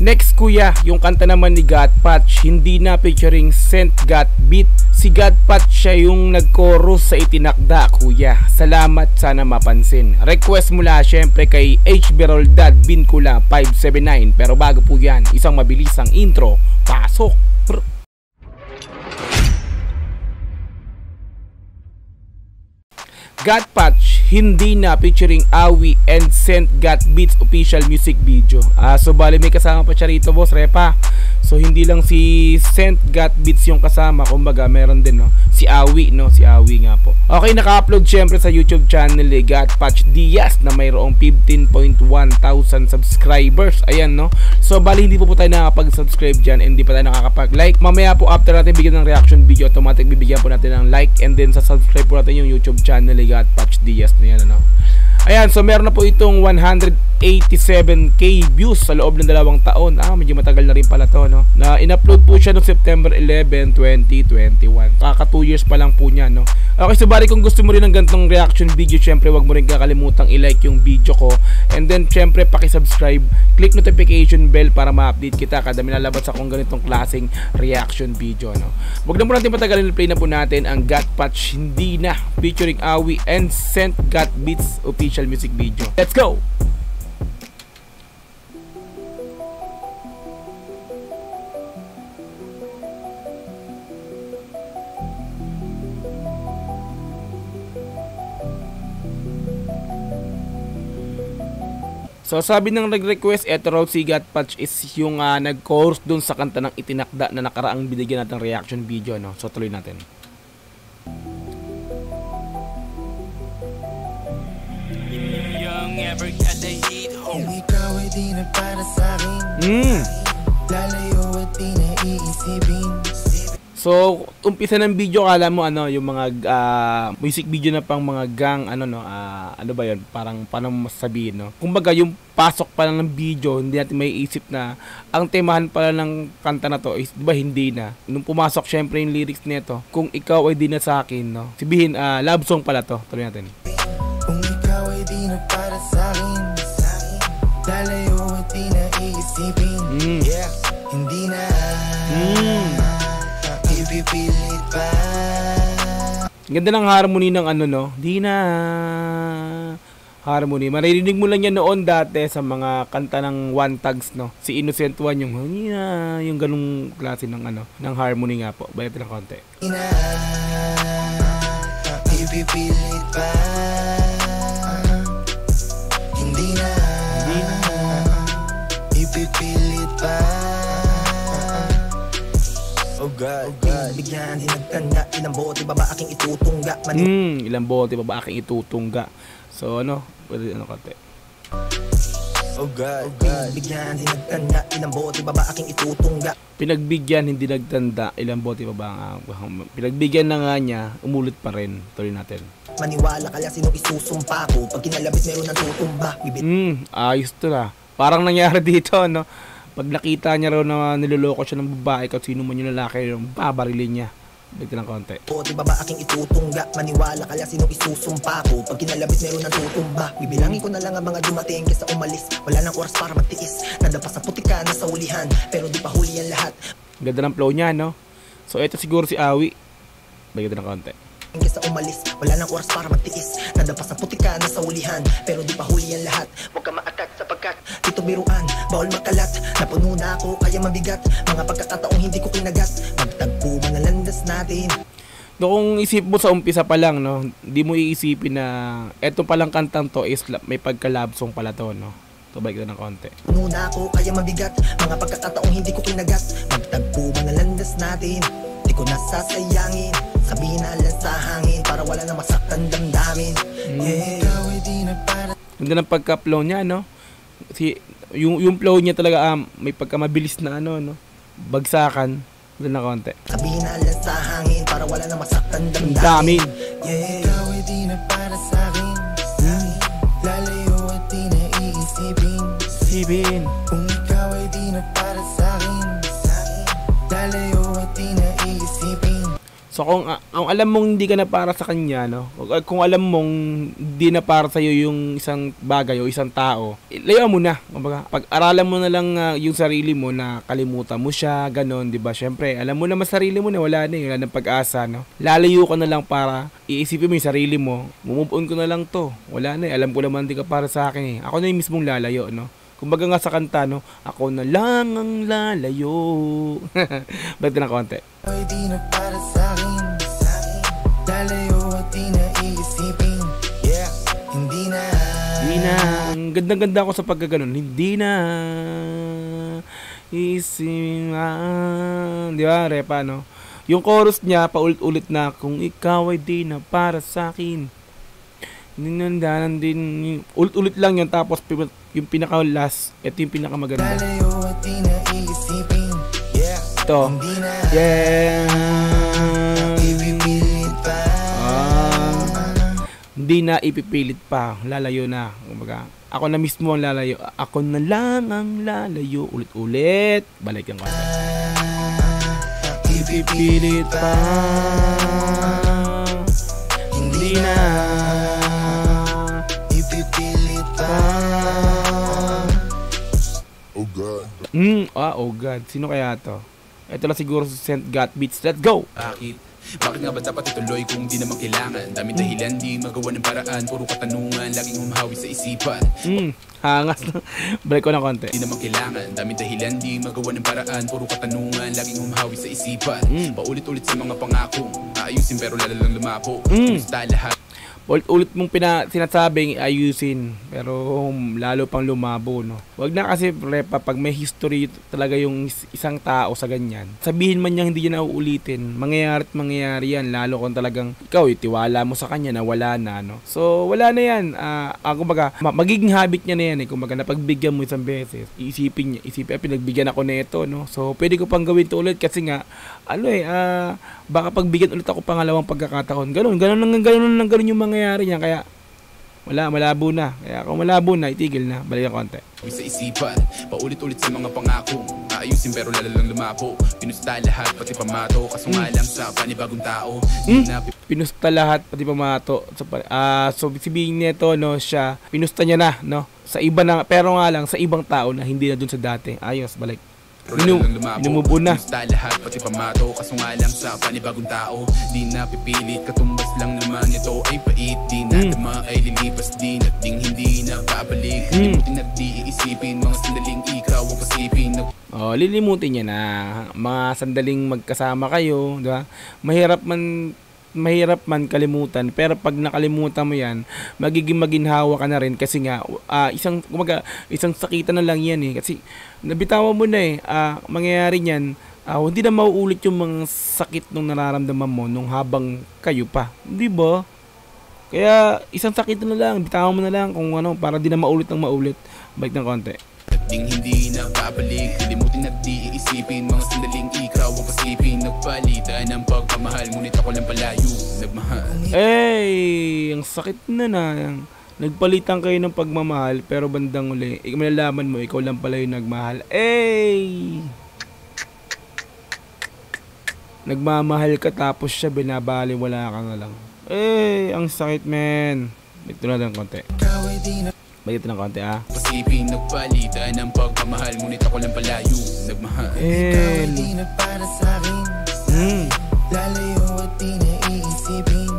Next kuya, yung kanta naman ni God Patch, hindi na featuring Saint God Beat. Si God Patch siya yung nag-chorus sa Itinakda kuya. Salamat, sana mapansin. Request mula syempre kay H. Beroldad Bincula 579. Pero bago po yan, isang mabilisang intro. Pasok! God Patch, hindi na featuring Awi and Saint God Beats official music video. So bali may kasama pa siya rito boss, repa. So hindi lang si Saint God Beats yung kasama, kumbaga meron din no, si Awi no, si Awi nga po. Okay, naka-upload syempre sa YouTube channel ni God Patch Diaz na mayroong 15.1 thousand subscribers. Ayan no. So bali hindi po tayo nakakapag-subscribe diyan, hindi pa tayo nakakapag-like. Mamaya po after natin bigyan ng reaction video, automatic bibigyan po natin ng like and then sa subscribe po natin yung YouTube channel ni God Patch Diaz na yan ano. Ayan, so meron na po itong 187k views sa loob ng 2 taon. Medyo matagal na rin pala to no. Na in-upload po siya noong September 11, 2021. Kaka 2 years pa lang po niya no. Okay, so bali kung gusto mo rin ng ganitong reaction video, syempre wag mo rin kakalimutang i-like yung video ko. And then syempre paki-subscribe, click notification bell para ma-update kita kada may lalabas akong ganitong klaseng reaction video no. Wag na po natin patagalin, play na po natin ang God Patch Hindi Na featuring Awi and Saint God Beats official music video. Let's go! So sabi ng nag-request, eto raw si God Patch is yung nag-chorus dun sa kanta ng Itinakda na nakaraang binigyan natin reaction video no. So tuloy natin. Kung ikaw ay di na para sa'kin, lalayo at di na iisipin. So, umpisa ng video, kala mo ano, yung mga music video na pang mga gang, ano no, ano ba yun, parang paano masasabihin no. Kumbaga, yung pasok pa lang ng video, hindi natin may isip na ang temahan pala ng kanta na to is, di ba, hindi na. Nung pumasok, syempre yung lyrics nito, kung ikaw ay di na sa akin, no. Sabihin, love song pala to. Tuloy natin. Kung ikaw ay di na para sa'kin, lalayo at di na iisipin. Yeah, hindi na ipipilit pa. Ganda ng harmony ng ano no. Di na harmony. Maririnig mo lang yan noon dati sa mga kanta ng One Tags no. Si Innocent One yung ganung klase ng ano, ng harmony nga po. Bayat lang konti. Hindi na ipipilit pa. Hindi na ipipilit pa. Oh God, bigyan, hinagtanda, ilang bote ba aking itutungga? Ilang bote ba aking itutungga? So ano, pwede ano konti. Oh God, bigyan, hinagtanda, ilang bote ba aking itutungga? Pinagbigyan, hindi nagtanda, ilang bote ba pinagbigyan na nga niya, umulit pa rin. Tuloy natin. Maniwala ka lang sino isusumpa ko, pag kinalabit meron ng tutumba. Ayos to na. Parang nangyari dito no. Pag nakita niya raw na niloloko siya ng babae, kahit sino man yung lalaki, babarilin niya. Dito lang konti. O di ba aking itutungga? Maniwala ka lang sino isusumpa ko, pag kinalabit meron ng tutumba. Bibilangin ko na lang ang mga dumating kesa umalis. Wala nang oras para magtiis, nadapa sa putika na sa ulihan, pero di pa huli yan lahat. Ganda ng flow niya no. So ito siguro si Awi. Dito lang konti. Kesa umalis, wala nang oras para magtiis, nadapa sa putika na sa ulihan, pero di pa huli yan lahat. Huwag ka maatat sapagkat dito biruan, bawal makalat. Napuno na ako kaya mabigat, mga pagkakataong hindi ko kinagat. Magtagpo man ang landas natin. Kung isip mo sa umpisa pa lang no, hindi mo iisipin na eto palang kantang to is may pagka-love song pala to no. So balik na ng konti. Puno na ako kaya mabigat, mga pagkakataong hindi ko kinagat. Magtagpo man ang landas natin, di ko nasasayangin. Sabihin na lang sa hangin para wala na masaktan damdamin. Ganda ng pagka-flow niya no. Yung flow niya talaga may pagka-mabilis na ano no. Bagsakan. Ganda na konti. Sabihin na lang sa hangin para wala na masaktan damdamin. Ikaw ay di na para sa'kin, lalayo at di na iisipin. Kung ikaw ay di na para sa'kin, lalayo at di na iisipin. So kung alam mong hindi ka na para sa kanya, no? Kung alam mong hindi na para sa iyo yung isang bagay o isang tao, layo mo na. Kumbaga, pag-aralan mo na lang yung sarili mo na kalimutan mo siya, ganon, 'di ba? Syempre, alam mo naman sarili mo na wala na pag-asa, no? Lalayo ka na lang para iisipin mo yung sarili mo. Move on ko na lang 'to. Wala na, alam ko naman hindi ka para sa akin. Ako na yung mismong lalayo, no? Kumbaga nga sa kanta, no? Ako na lang ang lalayo. Balik na konti. Ay di na para sa'kin, lalayo at di na iisipin. Yeah, hindi na. Hindi na. Ang ganda-ganda ako sa pagkaganon. Hindi na isipin. Di ba, Repa, no? Yung chorus niya, paulit-ulit na, kung ikaw ay di na para sa'kin. Ninandanan din. Ulit-ulit lang yun. Tapos yung pinaka-last, ito yung pinaka-maganda. Lalayo at di na iisipin. Ito. Yeah. Hindi na ipipilit pa. Lalayo na. Kumbaga, ako na mismo ang lalayo. Ako na lang ang lalayo. Ulit-ulit. Balik ang kanta. Ipipilit pa. Hindi na ipipilit pa. Oh God. Oh God. Sino kaya to? Ito lang siguro si Saint Got Beats. Let's go! Bakit nga ba dapat ituloy kung di naman kailangan? Daming dahilan, di magawa ng paraan. Puro katanungan, laging humahawi sa isipan. Hangas na. Balik ko ng konti. Di naman kailangan, daming dahilan, di magawa ng paraan. Puro katanungan, laging humahawi sa isipan. Paulit-ulit sa mga pangako, ayusin pero lalalang lumapo. Basta lahat. Ulit mong sinasabing ayusin pero lalo pang lumabo, no? Wag na kasi, Repa, pag may history talaga yung isang tao sa ganyan, sabihin man niya hindi niya nauulitin, mangyayari yan, lalo kung talagang ikaw tiwala mo sa kanya na wala na, no? So wala na yan. Kumbaga magiging habit niya na yan, kumbaga napagbigyan mo isang beses, isipin pinagbigyan ako nito, no? So pwede ko pang gawin to ulit kasi nga baka pagbigyan ulit ako pangalawang pagkakataon. Ganun yung mangyayari niya. Kaya malabo na. Kaya kung malabo na, itigil na. Balik ang konti. Sa isipan, paulit-ulit sa mga pangako, ayusin pero lalalang lumapo. Pinusta lahat, pati pamato. Kaso nga lang sa panibagong tao. Pinusta lahat, pati pamato. So sabihin nito, no, siya, pinusta niya na, no? Sa iba na, pero nga lang, sa ibang tao na hindi na dun sa dati. Ayos, balik. Inumubo na. Pinusta lahat, pati pamato. Kaso nga lang sa panibagong tao. Di na pipilit, katumbas lang naman ito ay pait. Di na tama ay lilipas din at ding hindi na babalik. Lilimutin at di iisipin, mga sandaling ikaw ang pasipin. Lilimutin niya na. Mga sandaling magkasama kayo, diba? Mahirap man kalimutan, pero pag nakalimutan mo yan, magiging maginhawa ka na rin kasi nga isang sakitan na lang yan kasi nabitawan mo na mangyayari niyan, hindi na mauulit yung mga sakit nung nararamdaman mo nung habang kayo pa, di ba? Kaya isang sakitan na lang, bitawan mo na lang kung para di na maulit ng maulit. Balik ng konti. Ding hindi na babalik, limutin at di iisipin, mga sandaling ikaw ang pasipin. Nagpalitan ng pagmamahal, ngunit ako lang palayo nagmahal. Ang sakit na. Nagpalitan kayo ng pagmamahal, pero bandang uli, malalaman mo, ikaw lang pala yung nagmahal. Nagmamahal ka tapos siya binabali, wala ka na lang. Ang sakit, men. Ito na ng konti. Bagit ng konti, Pasipin, nagpalitan ng pagmamahal, ngunit ako lang palayo nagmahal. Ikaw ay di na para sa'kin, lalayo at di na iisipin.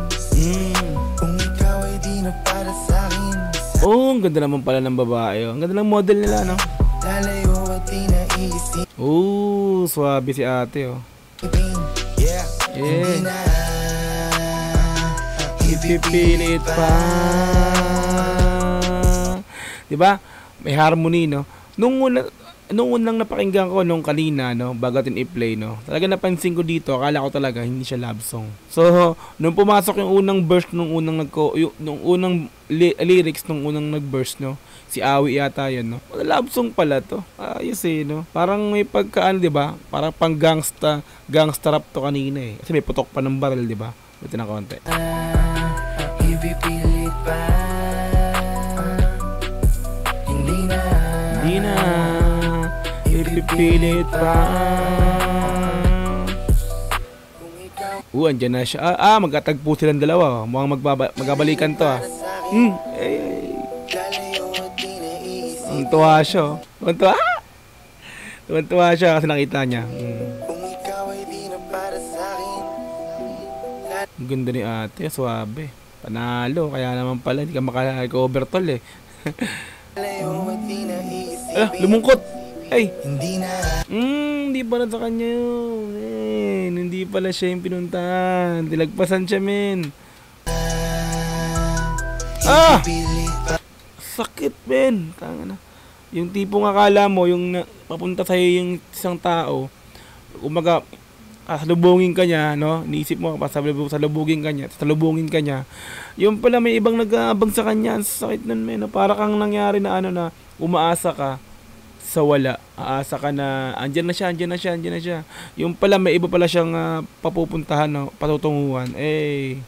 Kung ikaw ay di na para sa'kin, ang ganda naman pala ng babae. Ang ganda ng model nila, no? lalayo at di na iisipin. Swabe si ate, Hindi na ipipilit pa. Diba? May harmony, no? Nung unang napakinggan ko nung kanina, no, bago natin i-play, no, talaga napansin ko dito, akala ko talaga hindi siya love song. So, nung pumasok yung unang verse, nung unang lyrics nung unang nag-verse, no, si Awi yata yun, no. Love song pala to. Ayos no. Parang may pagkaan, 'di ba? Parang pang gangsta rap to kanina Kasi may putok pa ng barrel, 'di ba? Ito na konti. ipipilit pa. Hindi na ipipilit pa. Kung ikaw Andyan na siya. Magkatagpo silang dalawa. Mukhang magabalikan to Ang tuwa siya. Tuwa siya kasi nakita niya. Ang ganda ni ate, suwabe. Panalo, kaya naman pala hindi ka maka-overtall lumungkot. Hindi pala sa kanya yun. Hindi pala siya yung pinuntahan. Dilagpasan siya, men. Sakit, men. Tanga na. Yung tipong akala mo, yung papunta sa'yo yung isang tao, umaga, salubungin ka niya, no? Niisip mo, salubungin ka niya. Yung pala may ibang nag-aabang sa kanya. Ang sakit nun, men. Para kang nangyari na na umaasa ka sa wala. Aasa ka na andyan na siya. Yung pala may iba pala siyang papupuntahan, no? Patutunguhan. Ang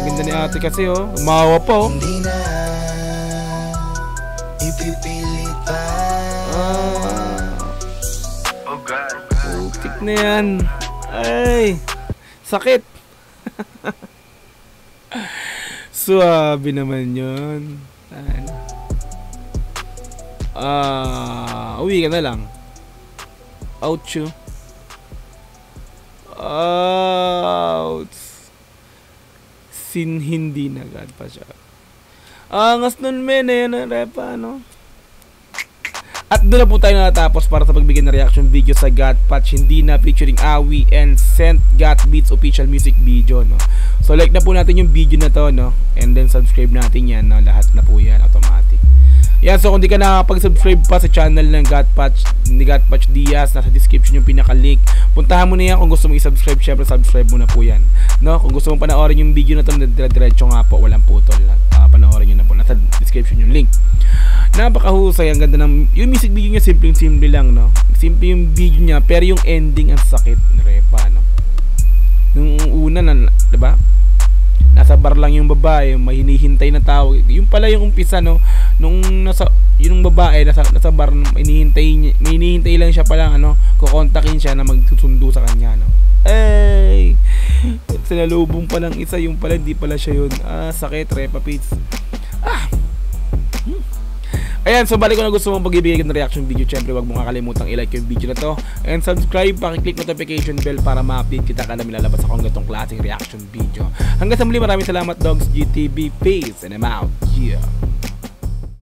ganda ni ate kasi, umawa pa, Putik na yan. Sakit. Suwabe naman yun. Uwi ka na lang. Ouch. Hindi na agad pa siya. Angas nun, men. Ayan, repa, no? At doon na po tayo natapos para sa pagbigay ng reaction video sa God Patch Hindi Na featuring Awi and Sent God Beats official music video, no? So like na po natin yung video na to, no? And then subscribe natin yan, no? Lahat na po yan automatic. Yan, so kung di ka nakakapag-subscribe pa sa channel ng God Patch Diaz, nasa description yung pinaka-link. Puntahan mo na yan kung gusto mo i-subscribe. Syempre subscribe mo na po yan, no? Kung gusto mo panoorin yung video na to, diretso nga po, walang putol. Panoorin nyo na po, nasa description yung link. Napakahusay, ang ganda ng yung music video niya, simple lang, no? Simple yung video niya, pero yung ending ang sakit, repa, no? Yung una na, 'di ba? Nasa bar lang yung babae, may hinihintay na tao. Yung pala yung umpisa, no? Nung yung babae nasa bar, may hinihintay lang siya pala, ano, kukontakin siya na magsusundo sa kanya, no? Sinalubong pa ng isa, yung pala hindi pala siya yun. Sakit, repa pits. Ayan, so balik ko na gusto mong pag-ibigay ng reaction video, syempre wag mong kakalimutang i-like yung video na to and subscribe, pakiclick notification bell para ma-update kita kada milalabas akong ganitong klaseng reaction video. Hanggang sa muli, maraming salamat, Dogs GTV. Peace and I'm out. Yeah.